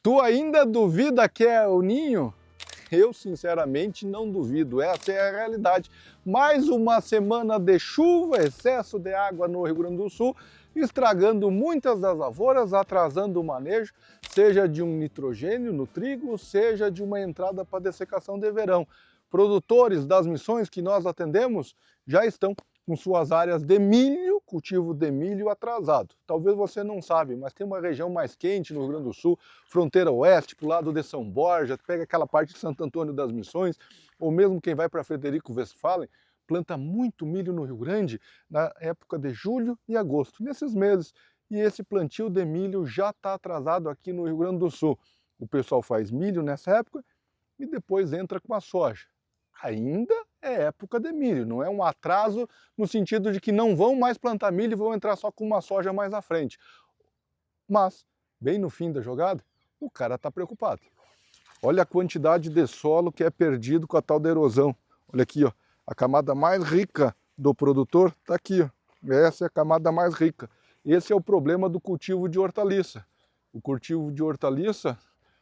Tu ainda duvida que é o ninho? Eu sinceramente não duvido, essa é a realidade. Mais uma semana de chuva, excesso de água no Rio Grande do Sul, estragando muitas das lavouras, atrasando o manejo, seja de um nitrogênio no trigo, seja de uma entrada para dessecação de verão. Produtores das missões que nós atendemos já estão com suas áreas de milho, cultivo de milho atrasado. Talvez você não sabe, mas tem uma região mais quente no Rio Grande do Sul, fronteira oeste, para o lado de São Borja, pega aquela parte de Santo Antônio das Missões, ou mesmo quem vai para Frederico Westphalen, planta muito milho no Rio Grande na época de julho e agosto, nesses meses. E esse plantio de milho já está atrasado aqui no Rio Grande do Sul. O pessoal faz milho nessa época e depois entra com a soja. Ainda é época de milho, não é um atraso no sentido de que não vão mais plantar milho e vão entrar só com uma soja mais à frente. Mas, bem no fim da jogada, o cara está preocupado. Olha a quantidade de solo que é perdido com a tal da erosão. Olha aqui, ó, a camada mais rica do produtor está aqui, ó. Essa é a camada mais rica. Esse é o problema do cultivo de hortaliça. O cultivo de hortaliça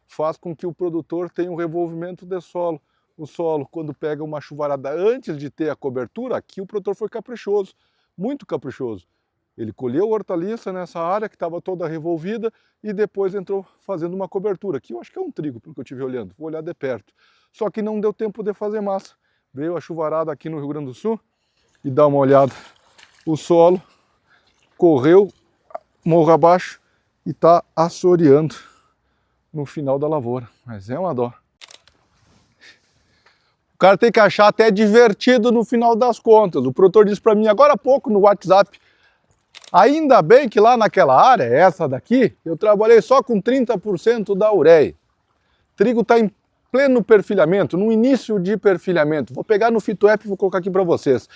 faz com que o produtor tenha um revolvimento de solo. O solo, quando pega uma chuvarada antes de ter a cobertura, aqui o produtor foi caprichoso, muito caprichoso. Ele colheu hortaliça nessa área que estava toda revolvida e depois entrou fazendo uma cobertura. Aqui eu acho que é um trigo, pelo que eu estive olhando, vou olhar de perto. Só que não deu tempo de fazer massa. Veio a chuvarada aqui no Rio Grande do Sul e dá uma olhada. O solo correu morro abaixo e está assoreando no final da lavoura. Mas é uma dó. O cara tem que achar até divertido no final das contas. O produtor disse para mim agora há pouco no WhatsApp, ainda bem que lá naquela área, essa daqui, eu trabalhei só com 30% da ureia. O trigo está em pleno perfilhamento, no início de perfilhamento. Vou pegar no FitoApp e vou colocar aqui para vocês.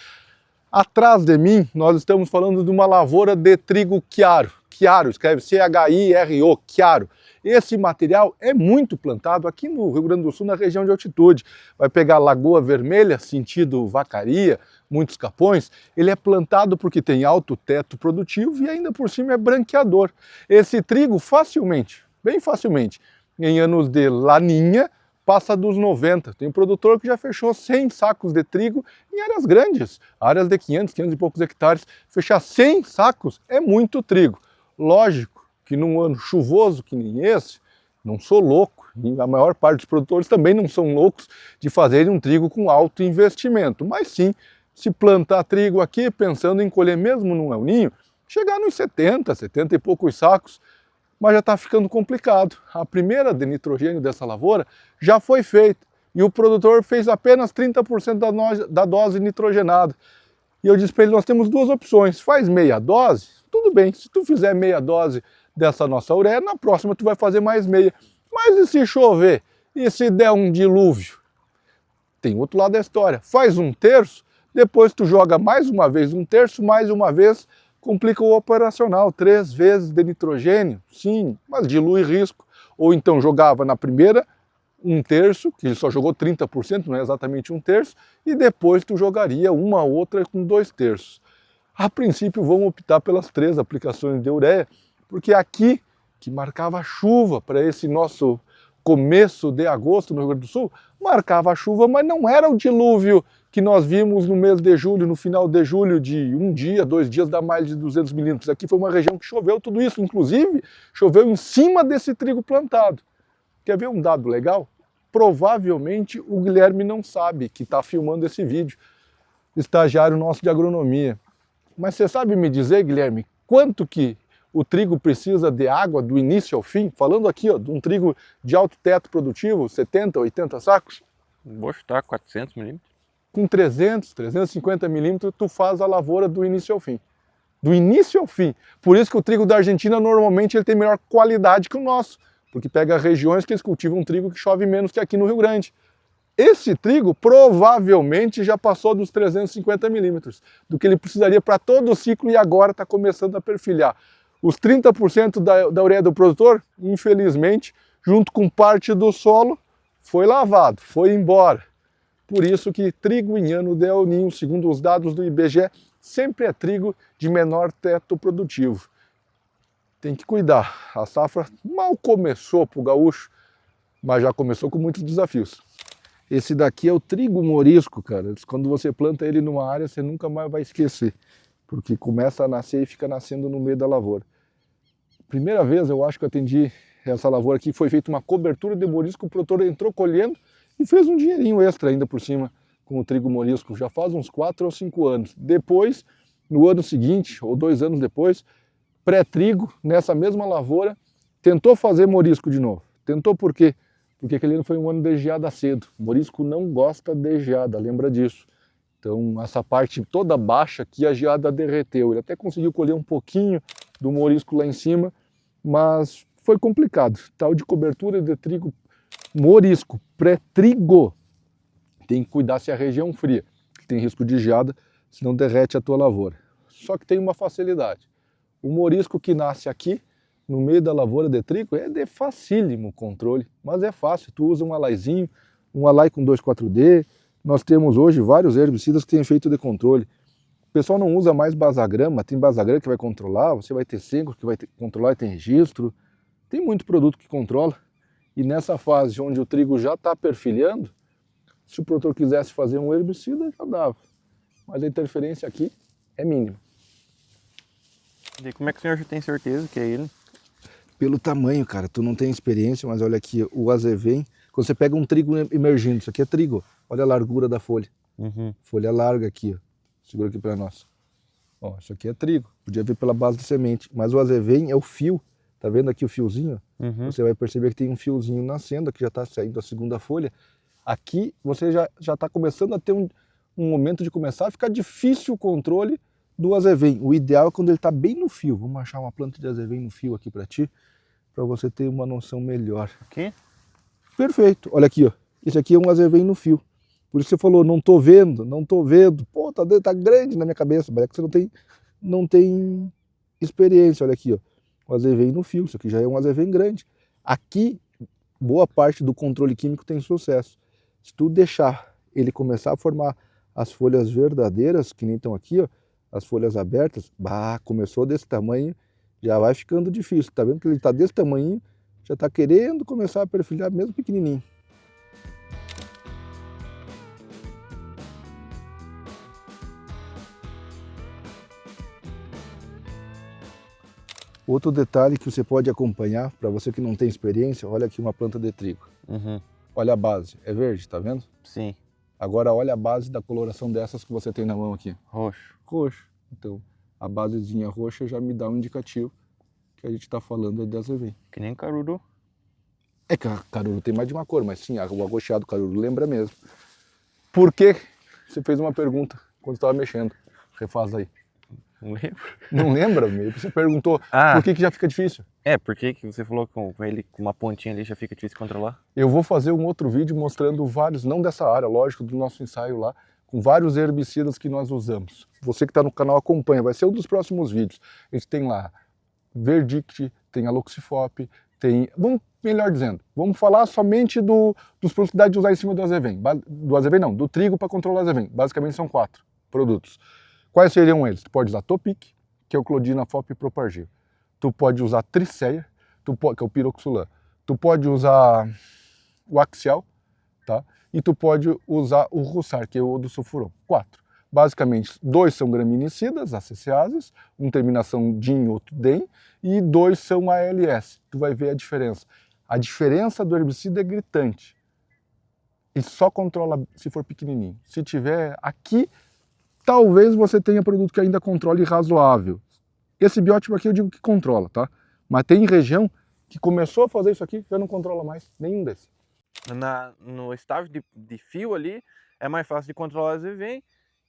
Atrás de mim, nós estamos falando de uma lavoura de trigo Chiaro. Chiaro, escreve C-H-I-R-O, Chiaro. Esse material é muito plantado aqui no Rio Grande do Sul, na região de altitude. Vai pegar Lagoa Vermelha, sentido Vacaria, muitos capões. Ele é plantado porque tem alto teto produtivo e ainda por cima é branqueador. Esse trigo facilmente, bem facilmente, em anos de laninha, passa dos 90. Tem um produtor que já fechou 100 sacos de trigo em áreas grandes, áreas de 500 e poucos hectares. Fechar 100 sacos é muito trigo. Lógico que num ano chuvoso que nem esse, não sou louco, e a maior parte dos produtores também não são loucos de fazerem um trigo com alto investimento, mas sim, se plantar trigo aqui, pensando em colher mesmo num El Ninho, chegar nos 70 e poucos sacos, mas já está ficando complicado. A primeira de nitrogênio dessa lavoura já foi feita e o produtor fez apenas 30% da dose nitrogenada. E eu disse para ele, nós temos duas opções, faz meia dose, tudo bem, se tu fizer meia dose dessa nossa ureia, na próxima tu vai fazer mais meia. Mas e se chover? E se der um dilúvio? Tem outro lado da história, faz um terço, depois tu joga mais uma vez um terço, mais uma vez, complica o operacional, 3 vezes de nitrogênio, sim, mas dilui risco. Ou então jogava na primeira um terço, que ele só jogou 30%, não é exatamente um terço, e depois tu jogaria uma outra com 2/3. A princípio vão optar pelas 3 aplicações de ureia, porque aqui, que marcava chuva para esse nosso começo de agosto no Rio Grande do Sul, marcava chuva, mas não era o dilúvio que nós vimos no mês de julho, no final de julho, de 1 dia, 2 dias, dá mais de 200 milímetros. Aqui foi uma região que choveu tudo isso, inclusive choveu em cima desse trigo plantado. Quer ver um dado legal? Provavelmente o Guilherme não sabe que está filmando esse vídeo, estagiário nosso de agronomia. Mas você sabe me dizer, Guilherme, quanto que o trigo precisa de água do início ao fim? Falando aqui, ó, de um trigo de alto teto produtivo, 70, 80 sacos? Vou chutar 400 milímetros. Com 300, 350 milímetros, tu faz a lavoura do início ao fim. Do início ao fim. Por isso que o trigo da Argentina, normalmente, ele tem melhor qualidade que o nosso, porque pega regiões que eles cultivam um trigo que chove menos que aqui no Rio Grande. Esse trigo provavelmente já passou dos 350 milímetros, do que ele precisaria para todo o ciclo e agora está começando a perfilhar. Os 30% da ureia do produtor, infelizmente, junto com parte do solo, foi lavado, foi embora. Por isso que trigo em ano de El Ninho, segundo os dados do IBGE, sempre é trigo de menor teto produtivo. tem que cuidar. A safra mal começou para o gaúcho, mas já começou com muitos desafios. Esse daqui é o trigo morisco, cara. Quando você planta ele numa área, você nunca mais vai esquecer, porque começa a nascer e fica nascendo no meio da lavoura. Primeira vez eu acho que eu atendi essa lavoura aqui, foi feita uma cobertura de morisco, o produtor entrou colhendo e fez um dinheirinho extra ainda por cima com o trigo morisco, já faz uns 4 ou 5 anos. Depois, no ano seguinte, ou 2 anos depois, pré-trigo, nessa mesma lavoura, tentou fazer morisco de novo. Tentou por quê? Porque aquele ano foi um ano de geada cedo. O morisco não gosta de geada, lembra disso. Então, essa parte toda baixa aqui, a geada derreteu. Ele até conseguiu colher um pouquinho do morisco lá em cima, mas foi complicado. Tal de cobertura de trigo morisco, pré-trigo, tem que cuidar se a região fria, que tem risco de geada, senão derrete a tua lavoura. Só que tem uma facilidade. O morisco que nasce aqui, no meio da lavoura de trigo, é de facílimo controle, mas é fácil. Tu usa um alaizinho, um alai com 2,4-D. Nós temos hoje vários herbicidas que têm efeito de controle. O pessoal não usa mais basagrama, tem basagrama que vai controlar, você vai ter seco que vai controlar e tem registro. Tem muito produto que controla. E nessa fase onde o trigo já está perfilhando, se o produtor quisesse fazer um herbicida, já dava. Mas a interferência aqui é mínima. E como é que o senhor já tem certeza que é ele? Pelo tamanho, cara, tu não tem experiência, mas olha aqui, o azevém, quando você pega um trigo emergindo, isso aqui é trigo, olha a largura da folha. Folha larga aqui, ó. Segura aqui para nós. Ó, isso aqui é trigo, podia ver pela base de semente, mas o azevém é o fio, tá vendo aqui o fiozinho? Você vai perceber que tem um fiozinho nascendo, aqui já está saindo a segunda folha. Aqui você já está começando a ter um momento de começar a ficar difícil o controle do azevém. O ideal é quando ele está bem no fio. Vamos achar uma planta de azevém no fio aqui para ti, para você ter uma noção melhor. Aqui? Perfeito. Olha aqui, ó. Esse aqui é um azevém no fio. Por isso que você falou, não tô vendo, não tô vendo. Pô, tá grande na minha cabeça, mas é que você não tem experiência. Olha aqui, ó. O azevém no fio. Isso aqui já é um azevém grande. Aqui, boa parte do controle químico tem sucesso. Se tu deixar ele começar a formar as folhas verdadeiras, que nem estão aqui, ó, as folhas abertas, começou desse tamanho, já vai ficando difícil. Tá vendo que ele está desse tamanho, já está querendo começar a perfilhar mesmo pequenininho. Outro detalhe que você pode acompanhar, para você que não tem experiência, olha aqui uma planta de trigo. Olha a base, é verde, tá vendo? Sim. Agora olha a base da coloração dessas que você tem na mão aqui. Roxo. Roxo. Então, a basezinha roxa já me dá um indicativo que a gente está falando de azevém. Que nem caruru. É que caruru tem mais de uma cor, mas sim, o arroxeado caruru lembra mesmo. Por que você fez uma pergunta quando estava mexendo? Refaz aí. Não lembro. Não lembra? Você perguntou por que já fica difícil. Por que você falou que com ele com uma pontinha ali já fica difícil de controlar? Eu vou fazer um outro vídeo mostrando vários, não dessa área, lógico, do nosso ensaio lá, com vários herbicidas que nós usamos. Você que está no canal acompanha, vai ser um dos próximos vídeos. A gente tem lá Verdict, tem Aloxifop, tem... melhor dizendo, vamos falar somente dos produtos que dá de usar em cima do azevém. Do azevém não, do trigo para controlar o azevém. Basicamente são 4 produtos. Quais seriam eles? Tu pode usar Topic, que é o Clodinafop Propargil. Tu pode usar Triceia, que é o Piroxulan. Tu pode usar o Axial, tá? E tu pode usar o Russar, que é o do sulfuron. 4. Basicamente, 2 são graminicidas, ACCases, um terminação DIN, outro DEN, e 2 são ALS. Tu vai ver a diferença. A diferença do herbicida é gritante. E só controla se for pequenininho. Se tiver aqui, talvez você tenha produto que ainda controle razoável. Esse biótipo aqui eu digo que controla, tá? Mas tem região que começou a fazer isso aqui, já não controla mais nenhum desses. No estágio de fio ali, é mais fácil de controlar o azevém,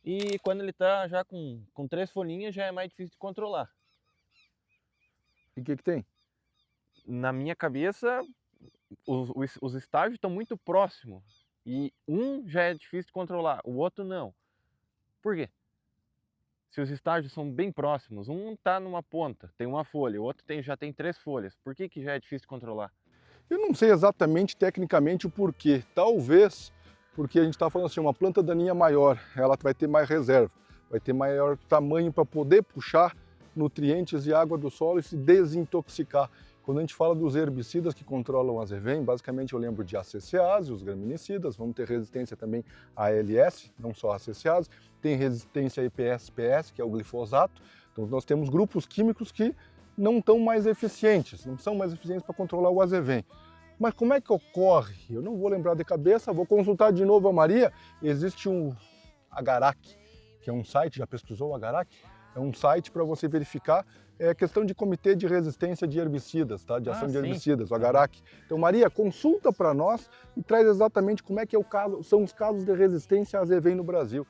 e quando ele tá já com 3 folhinhas, já é mais difícil de controlar. E o que tem? Na minha cabeça, os estágios estão muito próximos, e um já é difícil de controlar, o outro não. Por quê? Se os estágios são bem próximos, um está numa ponta, tem uma folha, o outro já tem 3 folhas, por que já é difícil de controlar? Eu não sei exatamente tecnicamente o porquê. Talvez porque a gente está falando assim, uma planta daninha maior, ela vai ter mais reserva, vai ter maior tamanho para poder puxar nutrientes e água do solo e se desintoxicar. Quando a gente fala dos herbicidas que controlam a azevém, basicamente eu lembro de ACCase, os graminicidas, vamos ter resistência também a ALS, não só a ACCase, tem resistência a EPS-PS, que é o glifosato. Então nós temos grupos químicos que não estão mais eficientes, não são mais eficientes para controlar o azevém. Mas como é que ocorre? Eu não vou lembrar de cabeça, vou consultar de novo a Maria. Existe um Agarac, que é um site, já pesquisou o Agarac? É um site para você verificar questão de comitê de resistência de herbicidas, tá? De ação de herbicidas, o Agarac. Então, Maria, consulta para nós e traz exatamente como é que são os casos de resistência a azevém no Brasil.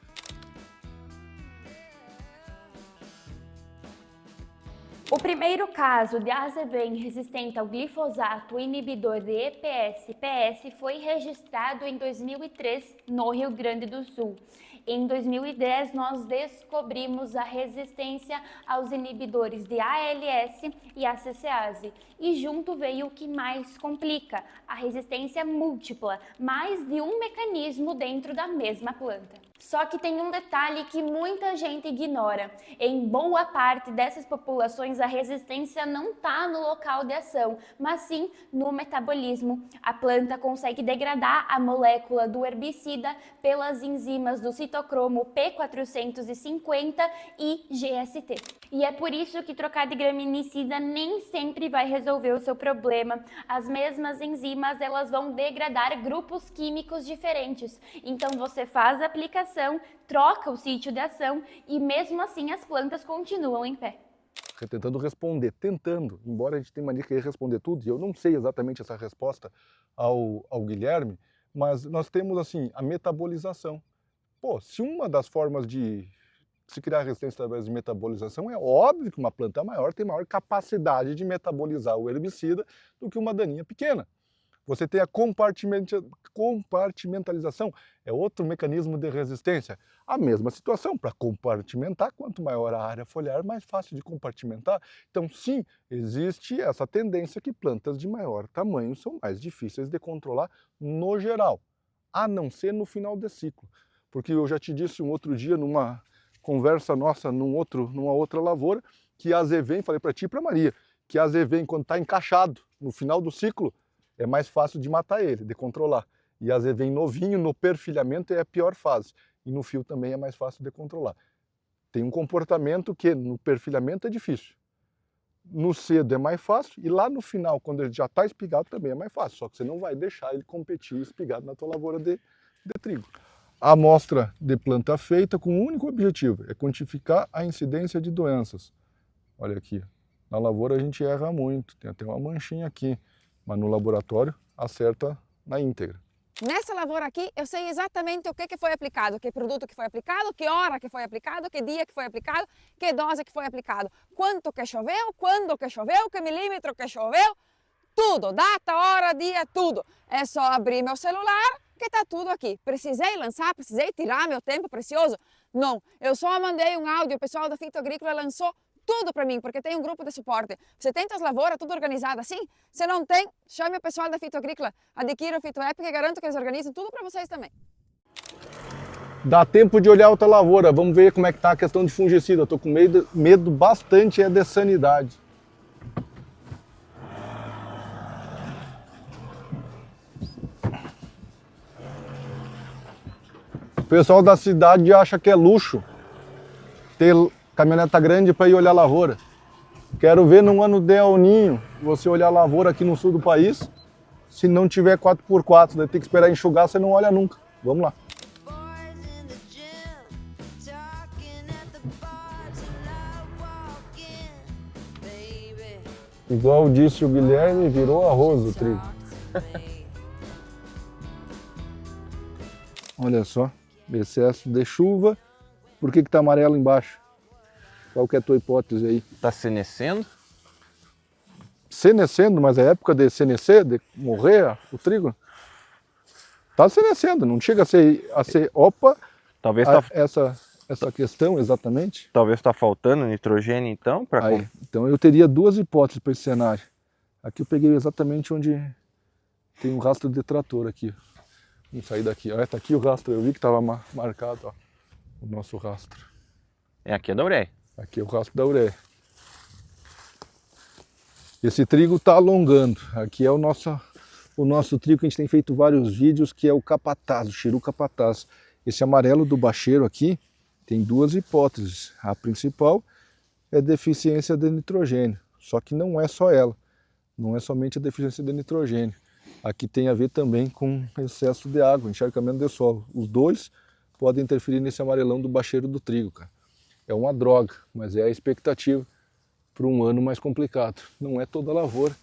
O primeiro caso de azevém resistente ao glifosato inibidor de EPS-PS foi registrado em 2003 no Rio Grande do Sul. Em 2010, nós descobrimos a resistência aos inibidores de ALS e ACCase. E junto veio o que mais complica, a resistência múltipla, mais de um mecanismo dentro da mesma planta. Só que tem um detalhe que muita gente ignora. Em boa parte dessas populações, a resistência não está no local de ação, mas sim no metabolismo. A planta consegue degradar a molécula do herbicida pelas enzimas do citocromo P450 e GST. E é por isso que trocar de graminicida nem sempre vai resolver o seu problema. As mesmas enzimas, elas vão degradar grupos químicos diferentes. Então você faz a aplicação, troca o sítio de ação e mesmo assim as plantas continuam em pé. Tentando responder, embora a gente tenha mania de querer responder tudo, e eu não sei exatamente essa resposta ao Guilherme, mas nós temos assim, a metabolização. Pô, se uma das formas de se criar resistência através de metabolização, é óbvio que uma planta maior tem maior capacidade de metabolizar o herbicida do que uma daninha pequena. Você tem a compartimentalização, é outro mecanismo de resistência. A mesma situação, para compartimentar, quanto maior a área foliar, mais fácil de compartimentar. Então, sim, existe essa tendência que plantas de maior tamanho são mais difíceis de controlar no geral, a não ser no final de ciclo. Porque eu já te disse um outro dia, numa conversa nossa, numa outra lavoura, que a azevém, falei para ti e para Maria, que a azevém, quando está encaixado no final do ciclo, é mais fácil de matar ele, de controlar. E a azevém novinho, no perfilhamento, é a pior fase. E no fio também é mais fácil de controlar. Tem um comportamento que no perfilhamento é difícil. No cedo é mais fácil e lá no final, quando ele já está espigado, também é mais fácil. Só que você não vai deixar ele competir espigado na tua lavoura de trigo. A amostra de planta feita com um único objetivo, é quantificar a incidência de doenças. Olha aqui, na lavoura a gente erra muito, tem até uma manchinha aqui. Mas no laboratório acerta na íntegra. Nessa lavoura aqui, eu sei exatamente o que foi aplicado, que produto que foi aplicado, que hora que foi aplicado, que dia que foi aplicado, que dose que foi aplicado, quanto que choveu, quando que choveu, que milímetro que choveu, tudo, data, hora, dia, tudo. É só abrir meu celular que está tudo aqui. Precisei lançar, precisei tirar meu tempo precioso? Não, eu só mandei um áudio, o pessoal da Fito Agrícola lançou tudo para mim, porque tem um grupo de suporte. Você tem as lavouras tudo organizado assim? Se não tem, chame o pessoal da Fito Agrícola, adquira o Fito App, que garanto que eles organizam tudo para vocês também. Dá tempo de olhar outra lavoura, vamos ver como é que está a questão de fungicida. Eu estou com medo bastante de sanidade. O pessoal da cidade acha que é luxo ter caminhoneta grande para ir olhar a lavoura. Quero ver num ano de El Ninho você olhar a lavoura aqui no sul do país. Se não tiver 4x4, vai ter que esperar enxugar, você não olha nunca. Vamos lá. Igual disse o Guilherme, virou arroz o trigo. Olha só, excesso de chuva. Por que está amarelo embaixo? Qual que é a tua hipótese aí? Está senescendo? Senescendo, mas é época de senescer, de morrer o trigo? Está senescendo, não chega a ser opa, Talvez essa questão exatamente. Talvez está faltando nitrogênio então? Então eu teria duas hipóteses para esse cenário. Aqui eu peguei exatamente onde tem um rastro de trator aqui. Vamos sair daqui. Olha, tá aqui o rastro, eu vi que estava marcado, ó, o nosso rastro. Aqui é da ureia. Aqui é o rastro da ureia. Esse trigo está alongando. Aqui é o nosso trigo que a gente tem feito vários vídeos, que é o capataz, o Chiru capataz. Esse amarelo do bacheiro aqui tem duas hipóteses. A principal é deficiência de nitrogênio, só que não é só ela, não é somente a deficiência de nitrogênio. Aqui tem a ver também com excesso de água, encharcamento de solo. Os dois podem interferir nesse amarelão do bacheiro do trigo, cara. É uma droga, mas é a expectativa para um ano mais complicado. Não é toda a lavoura,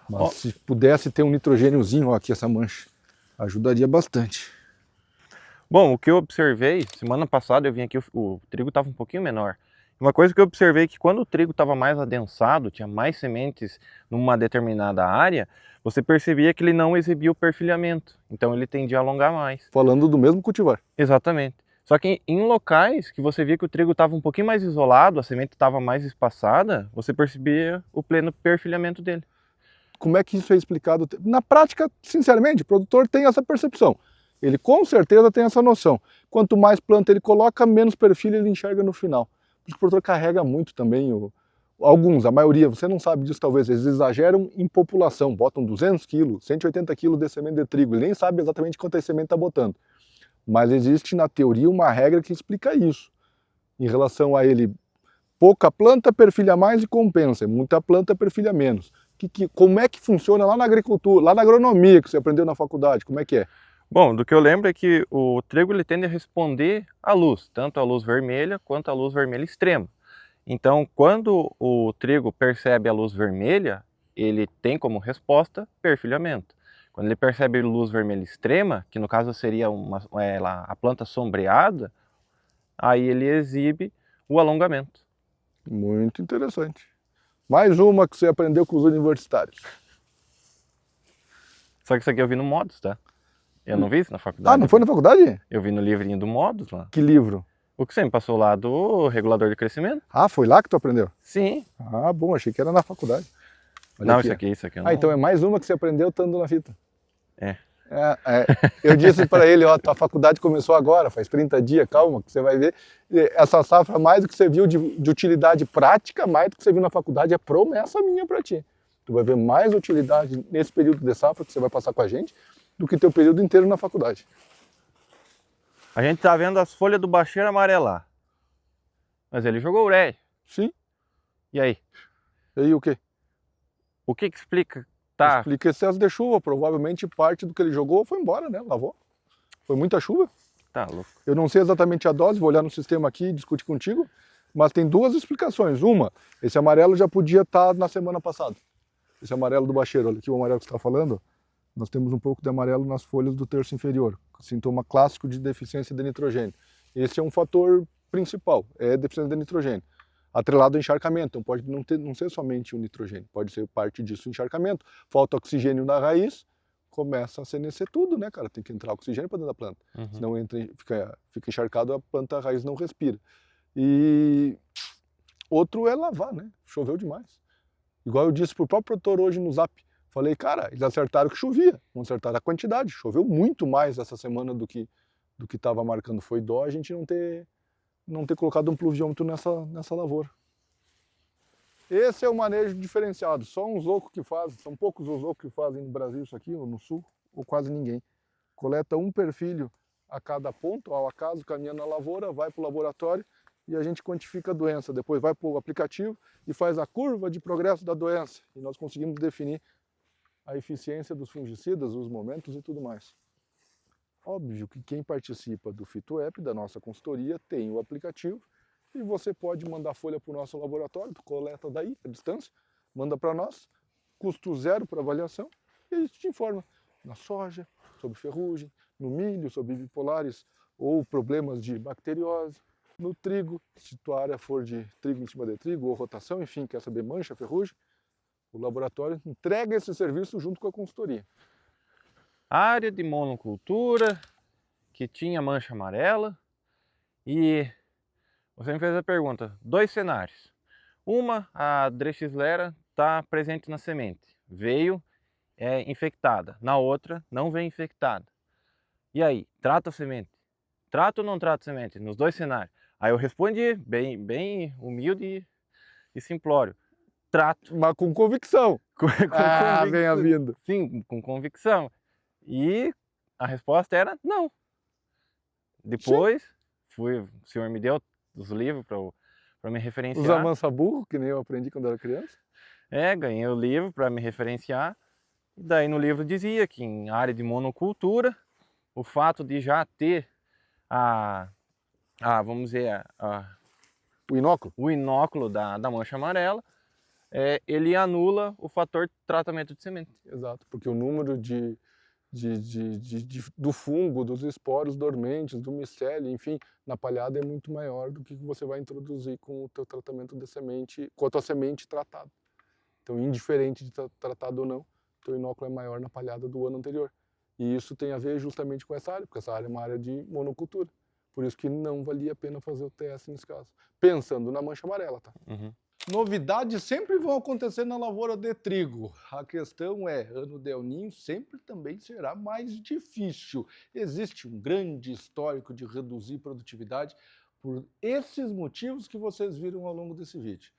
mas se pudesse ter um nitrogêniozinho, ó, aqui essa mancha, ajudaria bastante. Bom, o que eu observei, semana passada eu vim aqui, o trigo estava um pouquinho menor. Uma coisa que eu observei é que quando o trigo estava mais adensado, tinha mais sementes numa determinada área, você percebia que ele não exibia o perfilhamento, então ele tendia a alongar mais. Falando do mesmo cultivar. Exatamente. Só que em locais que você via que o trigo estava um pouquinho mais isolado, a semente estava mais espaçada, você percebia o pleno perfilhamento dele. Como é que isso é explicado? Na prática, sinceramente, o produtor tem essa percepção. Ele com certeza tem essa noção. Quanto mais planta ele coloca, menos perfil ele enxerga no final. O produtor carrega muito também, alguns, a maioria, você não sabe disso talvez, eles exageram em população, botam 200 quilos, 180 quilos de semente de trigo, ele nem sabe exatamente quantas sementes está botando. Mas existe na teoria uma regra que explica isso. Em relação a ele, pouca planta perfilha mais e compensa, muita planta perfilha menos. Como é que funciona lá na agricultura, lá na agronomia que você aprendeu na faculdade, como é que é? Bom, do que eu lembro é que o trigo ele tende a responder à luz, tanto à luz vermelha quanto à luz vermelha extrema. Então, quando o trigo percebe a luz vermelha, ele tem como resposta perfilhamento. Quando ele percebe luz vermelha extrema, que no caso seria a planta sombreada, aí ele exibe o alongamento. Muito interessante. Mais uma que você aprendeu com os universitários. Só que isso aqui eu vi no Modus, tá? Eu não vi isso na faculdade. Ah, não foi na faculdade? Eu vi no livrinho do Modus lá. Que livro? O que você me passou lá do regulador de crescimento? Ah, foi lá que tu aprendeu? Sim. Ah, bom, achei que era na faculdade. Olha Não, aqui, isso aqui eu não... Ah, então é mais uma que você aprendeu estando na fita. É. Eu disse para ele, ó, tua faculdade começou agora, faz 30 dias, calma, que você vai ver. Essa safra, mais do que você viu de utilidade prática, mais do que você viu na faculdade, é promessa minha para ti. Tu vai ver mais utilidade nesse período de safra que você vai passar com a gente, do que teu período inteiro na faculdade. A gente tá vendo as folhas do bacheiro amarelar. Mas ele jogou ureia. Sim. E aí? E aí o quê? O que que explica? Tá. Explica excesso de chuva. Provavelmente parte do que ele jogou foi embora, né? Lavou. Foi muita chuva. Tá louco. Eu não sei exatamente a dose, vou olhar no sistema aqui e discutir contigo. Mas tem duas explicações. Uma, esse amarelo já podia estar na semana passada. Esse amarelo do bacheiro, olha aqui o amarelo que você está falando. Nós temos um pouco de amarelo nas folhas do terço inferior, sintoma clássico de deficiência de nitrogênio. Esse é um fator principal, é deficiência de nitrogênio. Atrelado ao encharcamento, então pode não ser somente o nitrogênio, pode ser parte disso o encharcamento. Falta oxigênio na raiz, começa a senescer tudo, né, cara? Tem que entrar oxigênio para dentro da planta. Uhum. Senão fica encharcado, a planta, a raiz não respira. E outro é lavar, né? Choveu demais. Igual eu disse pro próprio produtor hoje no Zap. Falei, cara, eles acertaram que chovia, não acertaram a quantidade. Choveu muito mais essa semana do que estava marcando. Foi dó a gente não ter colocado um pluviômetro nessa lavoura. Esse é o manejo diferenciado. Só uns loucos que fazem, são poucos os loucos que fazem no Brasil isso aqui, ou no Sul, ou quase ninguém. Coleta um perfilho a cada ponto, ao acaso, caminhando na lavoura, vai para o laboratório e a gente quantifica a doença. Depois vai para o aplicativo e faz a curva de progresso da doença. E nós conseguimos definir a eficiência dos fungicidas, os momentos e tudo mais. Óbvio que quem participa do FitoEP, da nossa consultoria, tem o aplicativo e você pode mandar folha para o nosso laboratório, tu coleta daí, a distância, manda para nós, custo zero para avaliação e a gente te informa na soja, sobre ferrugem, no milho, sobre bipolares ou problemas de bacteriose, no trigo, se tua área for de trigo em cima de trigo ou rotação, enfim, quer saber mancha, ferrugem, o laboratório entrega esse serviço junto com a consultoria. Área de monocultura que tinha mancha amarela e você me fez a pergunta, 2 cenários. Uma, a Dreschlera está presente na semente, veio infectada. Na outra, não vem infectada. E aí, trata a semente? Trata ou não trata a semente? Nos 2 cenários. Aí eu respondi bem humilde e simplório. trato. Mas com convicção. Com Venha vindo. Sim, com convicção. E a resposta era não. Depois, o senhor me deu os livros para me referenciar. Os amansa-burro, que nem eu aprendi quando era criança. Ganhei o livro para me referenciar. E daí no livro dizia que em área de monocultura, o fato de já ter vamos dizer, O inóculo. da mancha amarela, ele anula o fator tratamento de semente. Exato, porque o número do fungo, dos esporos dormentes, do micélio, enfim, na palhada é muito maior do que você vai introduzir com o teu tratamento de semente, com a tua semente tratada. Então, indiferente de estar tratado ou não, o teu inóculo é maior na palhada do ano anterior. E isso tem a ver justamente com essa área, porque essa área é uma área de monocultura. Por isso que não valia a pena fazer o TS nesse caso. Pensando na mancha amarela, tá? Uhum. Novidades sempre vão acontecer na lavoura de trigo. A questão é, ano de El Niño sempre também será mais difícil. Existe um grande histórico de reduzir produtividade por esses motivos que vocês viram ao longo desse vídeo.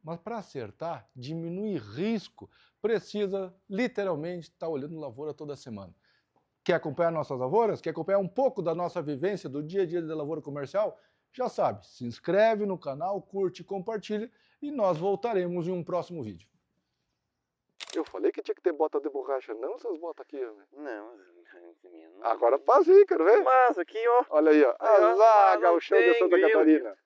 Mas para acertar, diminuir risco, precisa literalmente estar olhando lavoura toda semana. Quer acompanhar nossas lavouras? Quer acompanhar um pouco da nossa vivência do dia a dia da lavoura comercial? Já sabe, se inscreve no canal, curte, compartilha e nós voltaremos em um próximo vídeo. Eu falei que tinha que ter bota de borracha, não essas botas aqui, né? Não. Agora faz aí, quero ver. Mas aqui, ó. Olha aí, ó. Aí, ó, Azar, não gauchão de tem Santa grilo. Catarina.